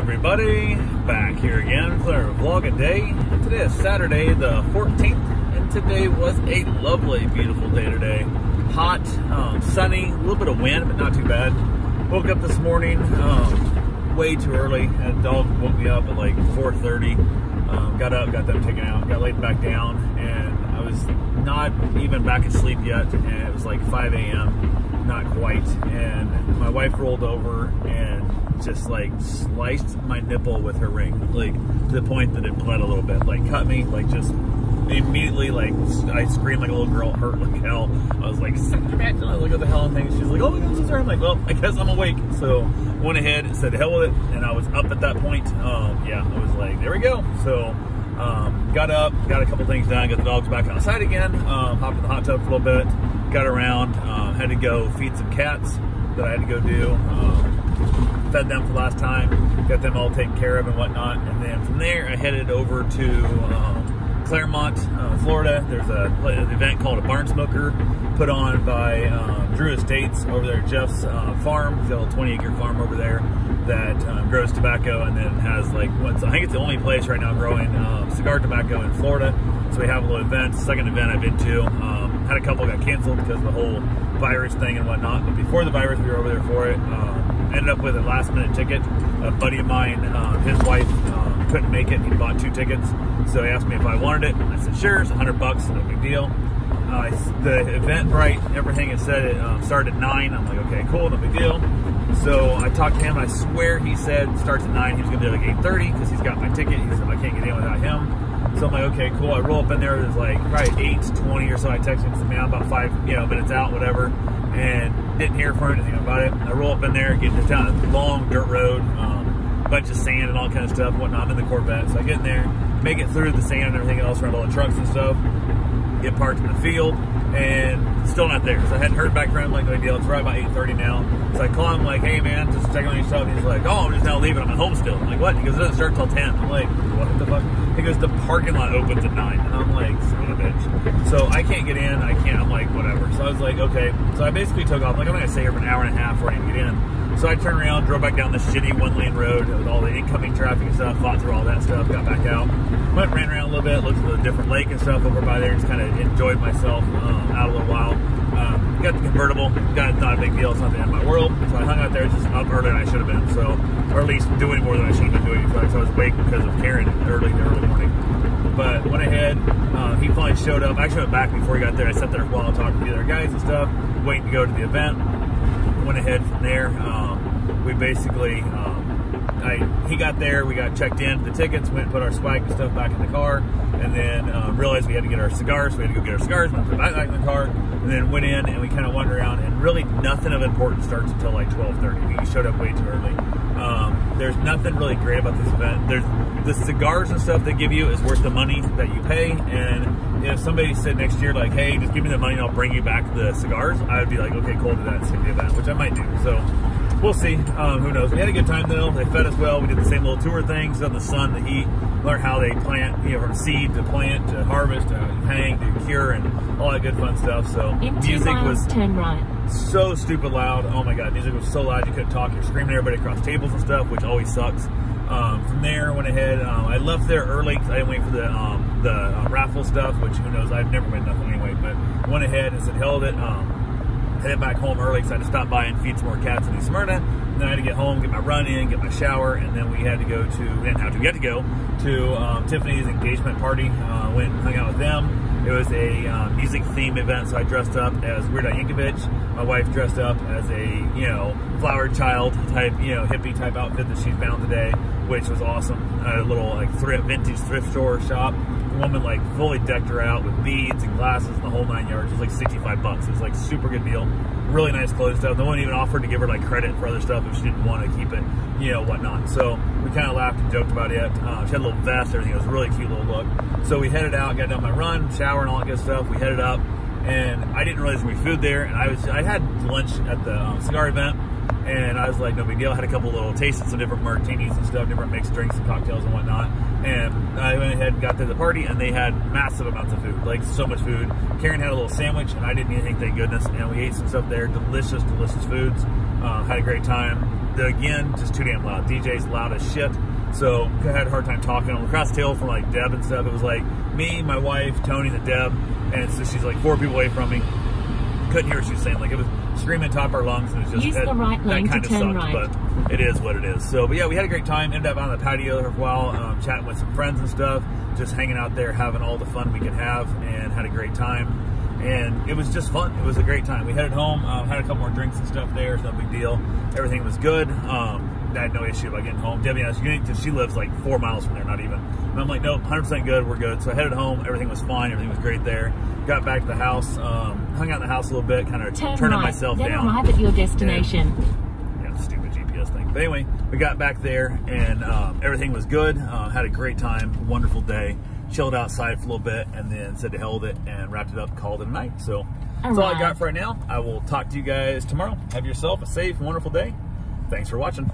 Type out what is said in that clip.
everybody, back here again for our vlog a day. Today is Saturday the 14th, and today was a lovely, beautiful day today. Hot, sunny, a little bit of wind, but not too bad. Woke up this morning way too early, and the dog woke me up at like 4:30. Got up, got them taken out, got laid back down, and I was not even back asleep yet, and it was like 5 a.m., not quite, and my wife rolled over and just like sliced my nipple with her ring, like to the point that it bled a little bit, like cut me, like just immediately, like I screamed like a little girl, hurt like hell. I was like, and I was like, what the hell, and things. She's like, oh my God, I'm so sorry. I'm like, well, I guess I'm awake. So went ahead and said, hell with it, and I was up at that point. Yeah, I was like, there we go. So got up, got a couple things done, got the dogs back outside again, hopped in the hot tub for a little bit, got around, had to go feed some cats that I had to go do. Fed them for last time, got them all taken care of and whatnot, and then from there I headed over to Clermont, Florida. There's an event called a Barn Smoker put on by Drew Estates over there at Jeff's farm. He's got a little 20-acre farm over there that grows tobacco, and then has like, I think it's the only place right now growing cigar tobacco in Florida. So we have a little event, second event I've been to. Had a couple got canceled because of the whole virus thing and whatnot, but before the virus we were over there for it. Ended up with a last minute ticket. A buddy of mine, his wife couldn't make it. He bought 2 tickets. So he asked me if I wanted it. I said, sure, it's $100, no big deal. The Eventbrite, everything it said it started at 9. I'm like, okay, cool, no big deal. So I talked to him, and I swear he said starts at 9. He was gonna do like 8:30 because he's got my ticket. He said, I can't get in without him. So I'm like, okay, cool. I roll up in there. There's like probably 8:20 or so. I texted him, said, man, I'm about 5 minutes out, whatever. And didn't hear from him, anything about it. I roll up in there, get down a long dirt road, bunch of sand and all kind of stuff, whatnot. I'm in the Corvette. So I get in there, make it through the sand and everything else around all the trucks and stuff, get parked in the field, and still not there. So I hadn't heard back from him, like, no big deal. It's right about 8:30 now. So I call him, like, hey, man, just checking on your stuff. He's like, oh, I'm just now leaving. I'm at home still. I'm like, what? He goes, it doesn't start till 10. I'm like, what the fuck? He goes, the parking lot opens at 9. And I'm like, son of a bitch. So I can't get in. I can't. I'm like, whatever. So I was like, okay. So I basically took off. Like, I'm going to stay here for an hour and a half before I even get in. So I turned around, drove back down this shitty 1-lane road with all the incoming traffic and stuff, fought through all that stuff, got back out, ran around a little bit, looked at the different lake and stuff over by there, just kind of enjoyed myself out a little while. Got the convertible, got not a big deal, it's not the end of my world. So I hung out there just up earlier than I should have been, so, or at least doing more than I should have been doing. So I was awake because of Karen early morning. But went ahead, he finally showed up. I actually went back before he got there. I sat there for a while talking to the other guys and stuff, waiting to go to the event. Went ahead from there. We basically, he got there, we got checked in, the tickets, went and put our spike and stuff back in the car, and then realized we had to get our cigars, so we had to go get our cigars, went put it back in the car, and then went in and we kind of wandered around, and really nothing of importance starts until like 12:30. We showed up way too early. There's nothing really great about this event. There's the cigars and stuff they give you is worth the money that you pay, and if somebody said next year, like, hey, just give me the money and I'll bring you back the cigars, I would be like, okay, cool, do that, same the event, which I might do. So we'll see. Who knows? We had a good time though. They fed us well. We did the same little tour thing, sit in the sun, the heat, learn how they plant, from seed to plant to harvest to hang to cure and all that good fun stuff. So music was so stupid loud. Oh my God, music was so loud you couldn't talk. You're screaming at everybody across tables and stuff, which always sucks. From there, went ahead. I left there early because I didn't wait for the raffle stuff, which who knows? I've never win nothing anyway. But went ahead and said, held it. Headed back home early because I had to stop by and feed some more cats in New Smyrna. And then I had to get home, get my run in, get my shower, and then we had to go to, we had to go to Tiffany's engagement party. Went and hung out with them. It was a music theme event, so I dressed up as Weird Al Yankovic. My wife dressed up as a, flower child type, hippie type outfit that she found today, which was awesome. A little like vintage thrift store shop. The woman like fully decked her out with beads and glasses and the whole 9 yards. It was like $65. It was like super good deal. Really nice clothes stuff. No one even offered to give her like credit for other stuff if she didn't want to keep it, whatnot. So we kind of laughed and joked about it. She had a little vest, everything. It was a really cute little look. So we headed out, got done my run, shower and all that good stuff. We headed up, and I didn't realize there was food there. And I had lunch at the cigar event, and I was like, no big deal. I had a couple little tastes of some different martinis and stuff, different mixed drinks and cocktails and whatnot. And I went ahead and got to the party, and they had massive amounts of food, like so much food. Karen had a little sandwich, and I didn't eat anything, thank goodness. And we ate some stuff there, delicious, delicious foods. Had a great time. again, just too damn loud. DJ's loud as shit. So I had a hard time talking. Across the tail from like Deb and stuff. It was like me, my wife, Tony, and Deb, and so she's like 4 people away from me. Couldn't hear what she was saying. Like it was screaming top of our lungs, and it was just use the right lane that kind to of turn sucked. right. But it is what it is. So, but yeah, we had a great time. Ended up on the patio for a while, chatting with some friends and stuff, just hanging out there, having all the fun we could have, and had a great time. And it was just fun. It was a great time. We headed home, had a couple more drinks and stuff there. It's no big deal. Everything was good. I had no issue about getting home. Debbie, she lives like 4 miles from there, not even. And I'm like, nope, 100% good. We're good. So I headed home. Everything was fine. Everything was great there. Got back to the house. Hung out in the house a little bit, kind of turning myself down. Then arrive at your destination. Yeah, stupid GPS thing. But anyway, we got back there, and everything was good. Had a great time. Wonderful day. Chilled outside for a little bit, and then said to hell with it and wrapped it up, called it a night. So that's all I got for right now. I will talk to you guys tomorrow. Have yourself a safe, wonderful day. Thanks for watching.